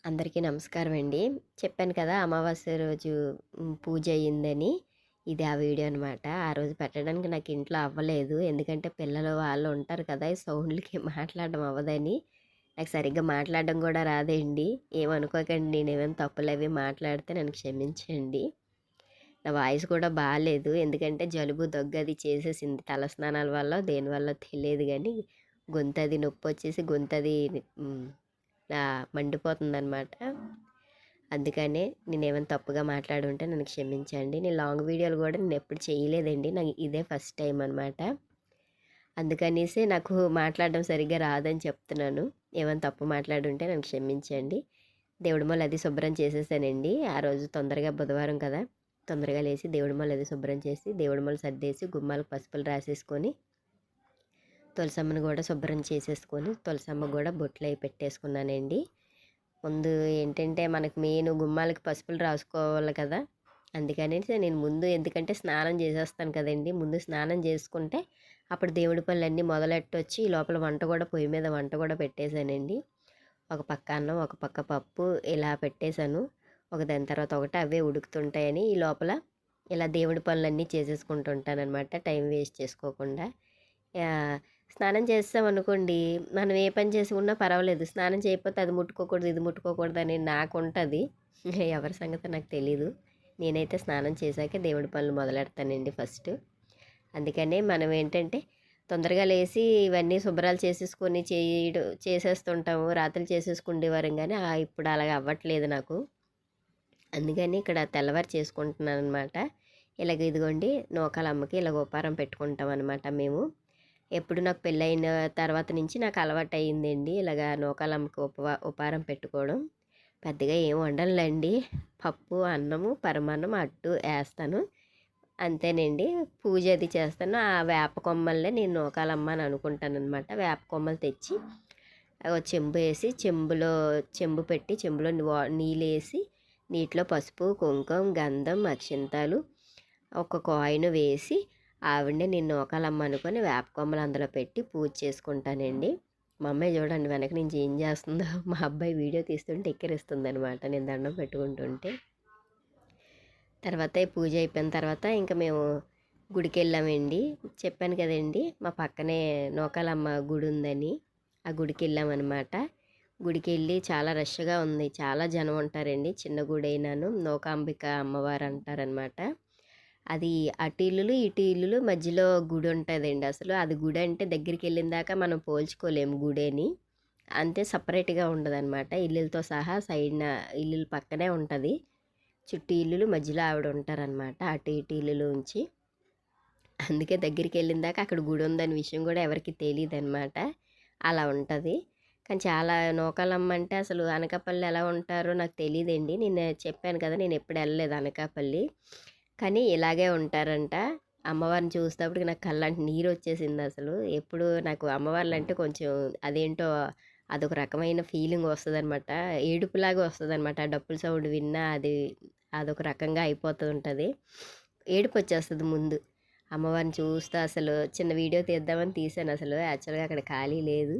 అందరికీ నమస్కారం అండి. చెప్పాను కదా అమావాస్య రోజు పూజ అయ్యిందని. ఇది ఆ వీడియో అనమాట. ఆ రోజు పెట్టడానికి నాకు ఇంట్లో అవ్వలేదు. ఎందుకంటే పిల్లలు వాళ్ళు ఉంటారు కదా! ఈ సౌండ్‌లకి మాట్లాడడం అవ్వదని. నాకు సరిగ్గా మాట్లాడడం కూడా రాదండి. ఏమనుకోకండి, నేనేమైనా తప్పులవి మాట్లాడితే నన్ను క్షమించండి. నా వాయిస్ కూడా బాలేదు. ఎందుకంటే జలుబు, దగ్గు అది చేసేసింది. తలస్నానాల వల్లో దేనివల్లో తెలియదు గానీ గొంతది నొప్పొచ్చేసి గొంతది హ్మ్. మండిపోతుందనమాట. అందుకనే నేనేమైనా తప్పుగా మాట్లాడుంటే నన్ను క్షమించండి. నేను లాంగ్ వీడియోలు కూడా నేనెప్పుడు చేయలేదండి. నాకు ఇదే ఫస్ట్ టైం అనమాట. అందుకనేసే నాకు మాట్లాడడం సరిగ్గా రాదని చెప్తున్నాను. ఏమైనా తప్పు మాట్లాడుంటే నన్ను క్షమించండి. దేవుడి మొల అది శుభ్రం చేసేసానండి. ఆ రోజు తొందరగా బుధవారం కదా! తొందరగా లేసి దేవుడి మొల అది శుభ్రం చేసి, దేవుడి మొల సర్దేసి, గుమ్మాలకు పసుపులు రాసేసుకొని, తులసమ్మని కూడా శుభ్రం చేసేసుకొని, తులసమ్మకు కూడా బొట్లయి పెట్టేసుకున్నానండి. ముందు ఏంటంటే మనకు మెయిన్ గుమ్మాలకి పసుపులు రాసుకోవాలి కదా! అందుకనేసి నేను ముందు, ఎందుకంటే స్నానం చేసేస్తాను కదండీ! ముందు స్నానం చేసుకుంటే అప్పుడు దేవుడి పనులన్నీ మొదలెట్టొచ్చి ఈ లోపల వంట కూడా పొయ్యి మీద వంట కూడా పెట్టేశానండి. ఒక పక్క అన్నం, ఒక పక్క పప్పు ఇలా పెట్టేశాను. ఒకదాని తర్వాత ఒకటి అవే ఉడుకుతుంటాయని ఈ లోపల ఇలా దేవుడి పనులన్నీ చేసేసుకుంటూ ఉంటాననమాట, టైం వేస్ట్ చేసుకోకుండా. స్నానం చేసామనుకోండి, మనం ఏ పని చేసుకున్నా పర్వాలేదు. స్నానం చేయకపోతే అది ముట్టుకోకూడదు, ఇది ముట్టుకోకూడదు అని నాకుంటుంది. ఎవరి సంగతి నాకు తెలీదు. నేనైతే స్నానం చేశాకే దేవుడి పనులు మొదలెడతానండి ఫస్ట్. అందుకనే మనం ఏంటంటే తొందరగా లేసి ఇవన్నీ శుభ్రాలు చేసేసుకొని చేసేస్తుంటాము. రాత్రి చేసేసుకుండేవారం కానీ ఇప్పుడు అలాగ అవ్వట్లేదు నాకు. అందుకని ఇక్కడ తెల్లవారు చేసుకుంటున్నాను అనమాట. ఇలాగ ఇదిగోండి నూకాలమ్మకి ఇలాగ ఉపారం పెట్టుకుంటాం అనమాట మేము. ఎప్పుడు నాకు పెళ్ళైన తర్వాత నుంచి నాకు అలవాటు అయ్యిందండి ఇలాగ నూకాలమ్మకి ఉపారం పెట్టుకోవడం. పెద్దగా ఏం వండనులేండి, పప్పు, అన్నము, పరమాన్నం, అట్టు వేస్తాను అంతేనండి. పూజ అది చేస్తాను. ఆ వేప కొమ్మల్నే నేను నూకాలమ్మ అని అనుకుంటాను అనమాట. వేప కొమ్మలు తెచ్చి చెంబు వేసి, చెంబు పెట్టి చెంబులో నీళ్ళు వేసి, నీటిలో పసుపు, కుంకుమ, గంధం, అక్షింతలు, ఒక కాయిన్ వేసి ఆవిడనే నేను నూకాలమ్మ అనుకొని వేప కొమ్మలు అందులో పెట్టి పూజ చేసుకుంటానండి. మా అమ్మాయి చూడండి వెనక నుంచి ఏం చేస్తుందో, మా అబ్బాయి వీడియో తీస్తుంటే ఎక్కిరిస్తుంది అనమాట నేను దండం పెట్టుకుంటుంటే. తర్వాత ఈ పూజ అయిపోయిన తర్వాత ఇంకా మేము గుడికి వెళ్ళామండి. చెప్పాను కదండి మా పక్కనే నూకాలమ్మ గుడి ఉందని. ఆ గుడికి వెళ్ళామన్నమాట. గుడికి వెళ్ళి చాలా రష్గా ఉంది, చాలా జనం ఉంటారండి. చిన్న గుడి అయినాను, నూకాంబిక అమ్మవారు అంటారనమాట. అది అటు ఇల్లులు ఇటు ఇల్లులు మధ్యలో గుడి ఉంటుందండి. అసలు అది గుడి అంటే దగ్గరికి వెళ్ళిన దాకా మనం పోల్చుకోలేము గుడేని. అంతే సపరేట్గా ఉండదన్నమాట. ఇల్లులతో సహా సైడ్న ఇల్లుల పక్కనే ఉంటుంది. చుట్టూ ఇల్లులు మధ్యలో ఆవిడ ఉంటారనమాట, అటు ఇటు ఇల్లులు ఉంచి. అందుకే దగ్గరికి వెళ్ళిన దాకా అక్కడ గుడి ఉందని విషయం కూడా ఎవరికి తెలియదు అనమాట. అలా ఉంటుంది. కానీ చాలా నూకాలమ్మ అంటే అసలు అనకాపల్లి ఎలా ఉంటారో నాకు తెలియదండి. నేను చెప్పాను కదా, నేను ఎప్పుడు వెళ్ళలేదు అనకాపల్లి. కానీ ఇలాగే ఉంటారంట. అమ్మవారిని చూసేటప్పటికి నాకు కళ్ళంటే నీరు వచ్చేసింది అసలు. ఎప్పుడు నాకు అమ్మవార్లు అంటే కొంచెం అదేంటో అదొక రకమైన ఫీలింగ్ వస్తుందనమాట. ఏడుపులాగా వస్తుందనమాట. ఆ డప్పుల సౌండ్ విన్నా అదొక రకంగా అయిపోతూ ఉంటుంది. ఏడుపు వచ్చేస్తుంది ముందు అమ్మవారిని చూస్తే. అసలు చిన్న వీడియో తీద్దామని తీసాను, అసలు యాక్చువల్గా అక్కడ ఖాళీ లేదు.